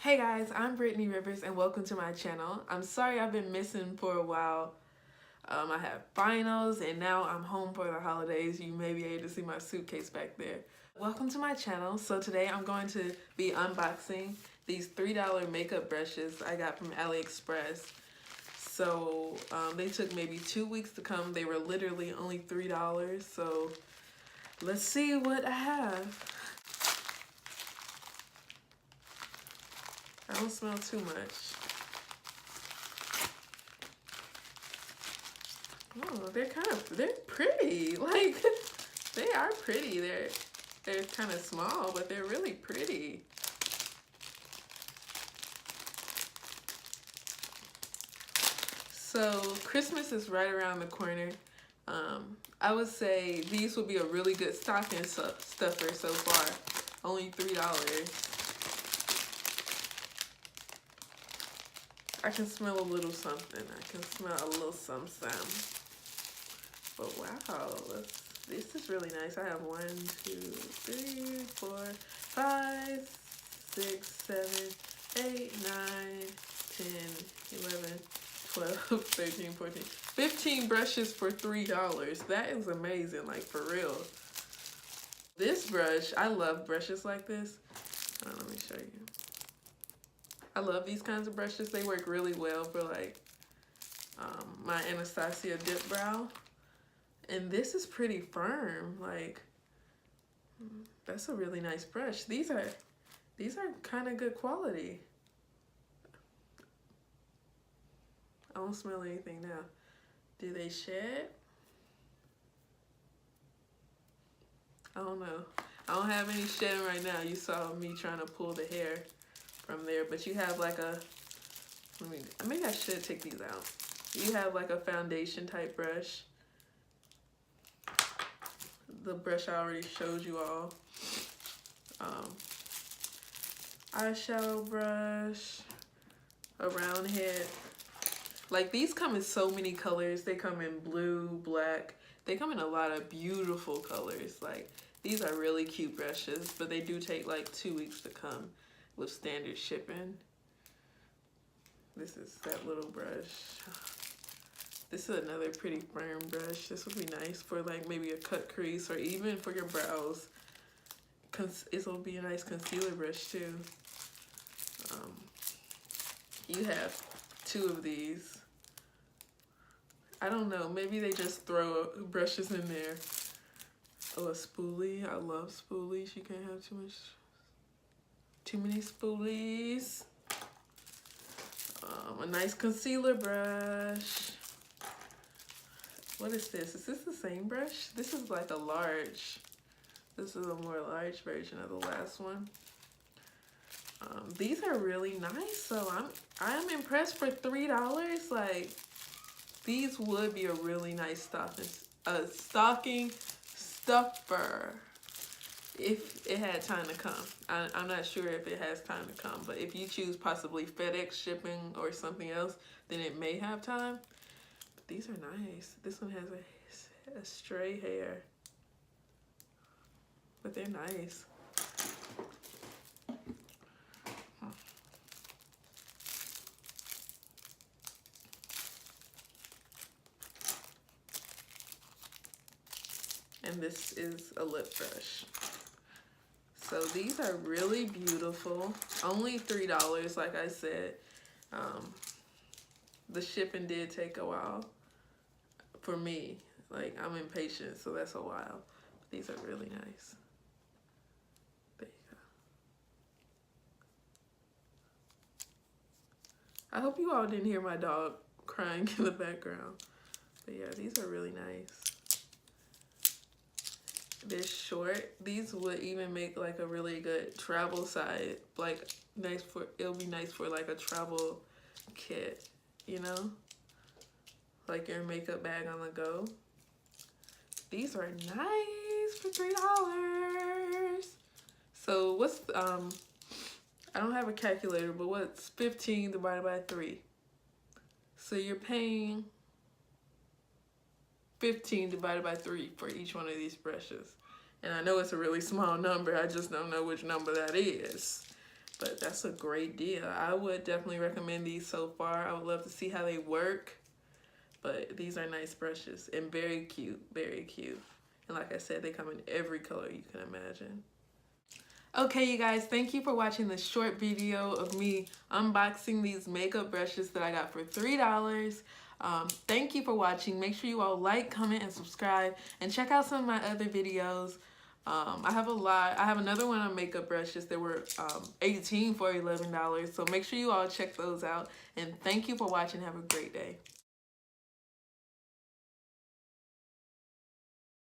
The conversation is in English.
Hey guys, I'm Brittney Rivers and welcome to my channel. I'm sorry I've been missing for a while. I have finals and now I'm home for the holidays. You may be able to see my suitcase back there. Welcome to my channel. So today I'm going to be unboxing these $3 makeup brushes I got from Aliexpress. So they took maybe 2 weeks to come. They were literally only $3. So let's see what I have. I don't smell too much. Oh, they're pretty. Like, they are pretty. They're kind of small, but they're really pretty. So Christmas is right around the corner. I would say these would be a really good stocking stuffer so far. Only $3. I can smell a little something. I can smell a little something. But wow, this is really nice. I have 1, 2, 3, 4, 5, 6, 7, 8, 9, 10, 11, 12, 13, 14, 15 brushes for $3. That is amazing, like for real. This brush, I love brushes like this. Let me show you. I love these kinds of brushes. They work really well for like my Anastasia dip brow. And this is pretty firm. Like, that's a really nice brush. These are kind of good quality. I don't smell anything now. Do they shed? I don't know. I don't have any shedding right now. You saw me trying to pull the hair from there, but you have like a, maybe I should take these out. You have like a foundation type brush. The brush I already showed you all. Eyeshadow brush, a round head. Like, these come in so many colors. They come in blue, black. They come in a lot of beautiful colors. Like, these are really cute brushes, but they do take like 2 weeks to come with standard shipping. This is that little brush. This is another pretty firm brush. This would be nice for like maybe a cut crease or even for your brows. This will be a nice concealer brush too. You have 2 of these. I don't know, maybe they just throw brushes in there. Oh, a spoolie. I love spoolies. You can't have too many spoolies. A nice concealer brush. What is this? Is this the same brush? This is like a large. This is a more large version of the last one. These are really nice, so I'm impressed for $3. Like, these would be a really nice stocking stuffer if it had time to come. I'm not sure if it has time to come, but if you choose possibly FedEx shipping or something else, then it may have time. But these are nice. This one has a stray hair, but they're nice. And this is a lip brush. So these are really beautiful. Only $3, like I said. The shipping did take a while for me. Like, I'm impatient, so that's a while. These are really nice. There you go. I hope you all didn't hear my dog crying in the background. But yeah, these are really nice. They're short. These would even make like a really good travel side. Like, it'll be nice for like a travel kit, you know? Like your makeup bag on the go. These are nice for $3. So what's, I don't have a calculator, but what's 15 divided by 3? So you're paying 15 divided by 3 for each one of these brushes. And I know it's a really small number, I just don't know which number that is. But that's a great deal. I would definitely recommend these so far. I would love to see how they work. But these are nice brushes and very cute, very cute. And like I said, they come in every color you can imagine. Okay, you guys, thank you for watching this short video of me unboxing these makeup brushes that I got for $3. Thank you for watching. Make sure you all like, comment, and subscribe, and check out some of my other videos. I have a lot. I have another one on makeup brushes that were 18 for $11, so make sure you all check those out. And thank you for watching. Have a great day.